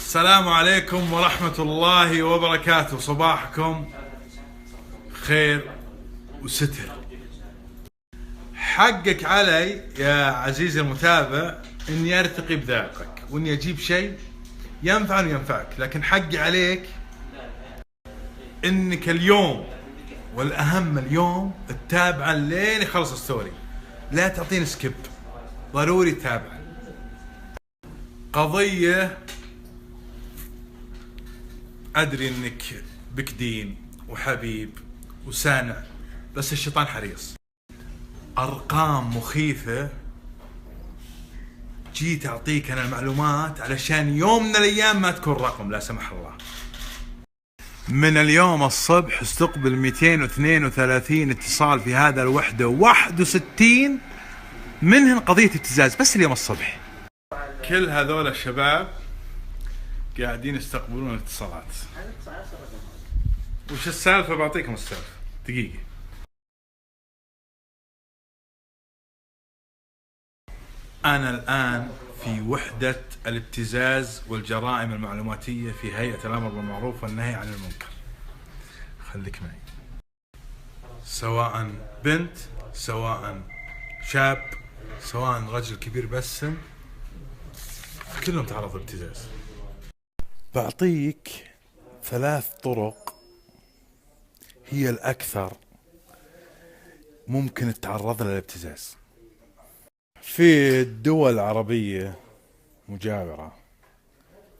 السلام عليكم ورحمة الله وبركاته. صباحكم خير وستر. حقك علي يا عزيزي المتابع اني ارتقي بذوقك واني اجيب شيء ينفعني وينفعك، لكن حقي عليك انك اليوم والاهم اليوم تتابع لين يخلص الستوري، لا تعطيني سكيب، ضروري تتابع. قضية ادري انك بك دين وحبيب وسانع، بس الشيطان حريص. ارقام مخيفة جيت اعطيك انا المعلومات علشان يوم من الايام ما تكون رقم لا سمح الله. من اليوم الصبح استقبل 232 اتصال في هذا الوحدة، 61 منهن قضية ابتزاز بس اليوم الصبح. كل هذول الشباب قاعدين يستقبلون الاتصالات. وش السالفة؟ بعطيكم السالفة دقيقة. أنا الآن في وحدة الابتزاز والجرائم المعلوماتية في هيئة الأمر بالمعروف والنهي عن المنكر. خليك معي. سواء بنت، سواء شاب، سواء رجل كبير بالسن، كلهم تعرضوا لابتزاز. بعطيك 3 طرق هي الأكثر ممكن تتعرض للابتزاز. في الدول العربية مجاورة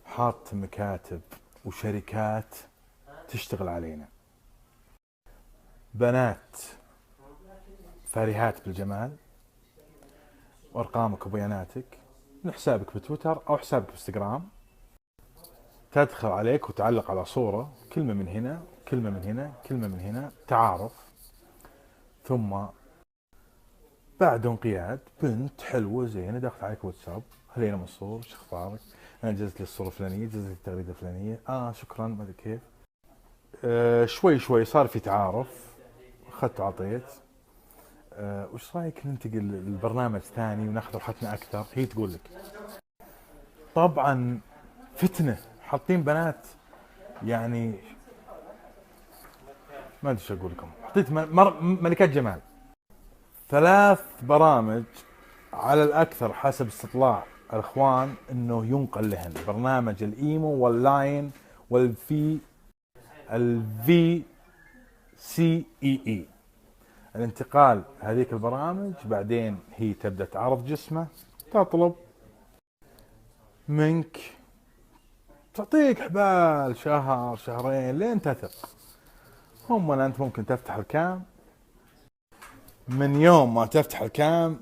حاط مكاتب وشركات تشتغل علينا، بنات فارهات بالجمال وارقامك وبياناتك من حسابك بتويتر او حسابك بانستغرام، تدخل عليك وتعلق على صورة، كلمة من هنا كلمة من هنا كلمة من هنا، تعارف. ثم بعد انقياد بنت حلوة زينة دخلت عليك واتساب، هلينا منصور، شو اخبارك؟ انا جزت لي الصورة الفلانية، جزت لي التغريدة الفلانية، شكرا، ما ادري كيف. شوي شوي صار في تعارف، اخذت وعطيت. وش رايك ننتقل للبرنامج ثاني وناخذ راحتنا اكثر؟ هي تقول لك طبعا فتنة، حاطين بنات يعني ما ادري ايش اقول لكم، حطيت ملكات جمال. 3 برامج على الاكثر حسب استطلاع الاخوان انه ينقل لهن، برنامج الايمو واللاين الفي سي اي. الانتقال هذيك البرامج، بعدين هي تبدأ تعرض جسمه، تطلب منك، تعطيك حبال شهر شهرين لين تثق. هم أنت ممكن تفتح الكام، من يوم ما تفتح الكام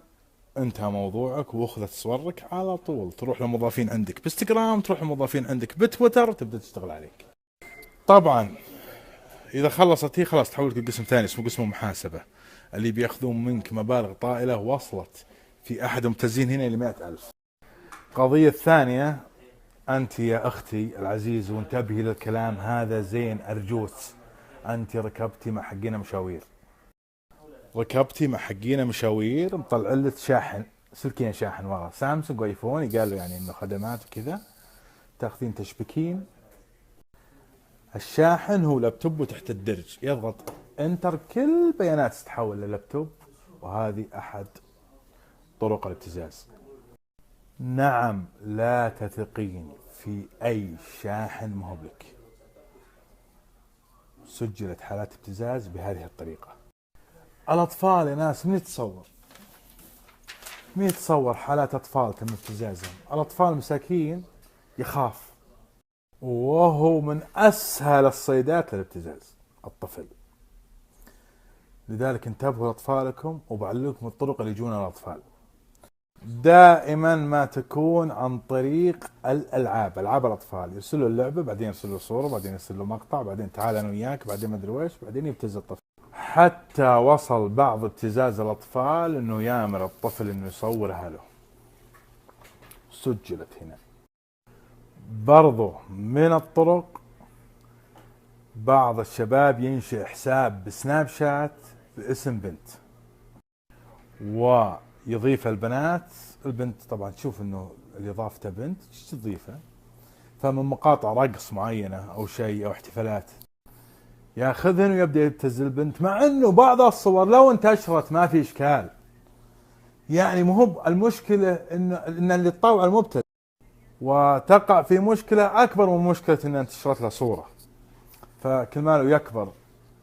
انتهى موضوعك واخذت صورك على طول، تروح للموظفين عندك بانستغرام، تروح للموظفين عندك بتويتر، تبدأ تشتغل عليك. طبعا إذا خلصت هي خلاص تحولك لقسم ثاني اسمه قسم المحاسبة، اللي بياخذون منك مبالغ طائلة وصلت في أحد المبتزين هنا ل 100,000. القضية الثانية، أنت يا أختي العزيز وانتبهي للكلام هذا زين أرجوك، أنت ركبتي مع حقين مشاوير، مطلع لك شاحن سلكين شاحن ورا، سامسونج وايفون، قال له يعني انه خدمات وكذا، تاخذين تشبكين الشاحن هو لابتوب وتحت الدرج، يضغط انتر كل بيانات تتحول للابتوب، وهذه احد طرق الابتزاز. نعم لا تثقين في اي شاحن مهبلك. سجلت حالات ابتزاز بهذه الطريقة. الاطفال يا ناس من يتصور حالات اطفال تم ابتزازهم؟ الاطفال مساكين يخاف، وهو من أسهل الصيدات للابتزاز الطفل. لذلك انتبهوا لأطفالكم، وبعلمكم الطرق اللي يجون الأطفال. دائما ما تكون عن طريق الألعاب، ألعاب الأطفال، يرسلوا اللعبة، بعدين يرسلوا صورة، بعدين يرسلوا مقطع، بعدين تعال أنا وياك، بعدين ما أدري ويش، بعدين يبتز الطفل. حتى وصل بعض ابتزاز الأطفال إنه يامر الطفل إنه يصور أهله. سجلت هنا. برضو من الطرق بعض الشباب ينشئ حساب بسناب شات باسم بنت ويضيف البنات. البنت طبعا تشوف انه اللي ضافته بنت، ايش تضيفه؟ فمن مقاطع رقص معينة أو شيء أو احتفالات ياخذهن ويبدأ يبتز البنت، مع أنه بعض الصور لو انتشرت ما في إشكال. يعني مو المشكلة إن اللي تطوع المبتز وتقع في مشكلة أكبر من مشكلة إن انتشرت له صورة، فكل ما له يكبر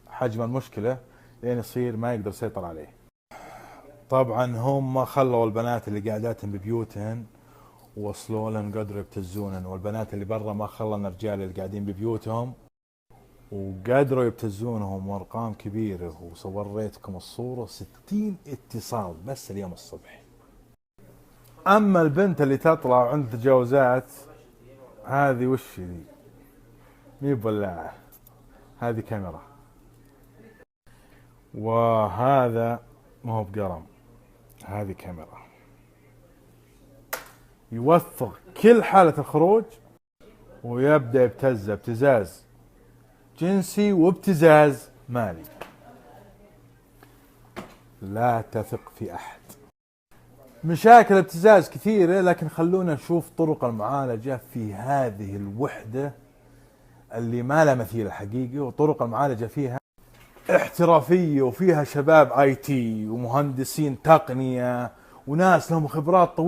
حجم المشكلة لين يصير ما يقدر يسيطر عليه. طبعا هم ما خلوا البنات اللي قاعداتن ببيوتهن ووصلوا لهن قدروا يبتزونهن، والبنات اللي برا ما خلوا الرجال اللي قاعدين ببيوتهم وقدروا يبتزونهم، وارقام كبيرة. وصوريتكم الصورة 60 اتصال بس اليوم الصبح. اما البنت اللي تطلع عند تجاوزات هذه وش ذي؟ مي بولاعة، هذه كاميرا، وهذا ما هو بقرم، هذه كاميرا. يوثق كل حالة الخروج ويبدأ يبتز ابتزاز جنسي وابتزاز مالي. لا تثق في أحد. مشاكل ابتزاز كثيرة، لكن خلونا نشوف طرق المعالجة في هذه الوحدة اللي ما لها مثيل حقيقي. وطرق المعالجة فيها احترافية، وفيها شباب IT ومهندسين تقنية وناس لهم خبرات طويلة.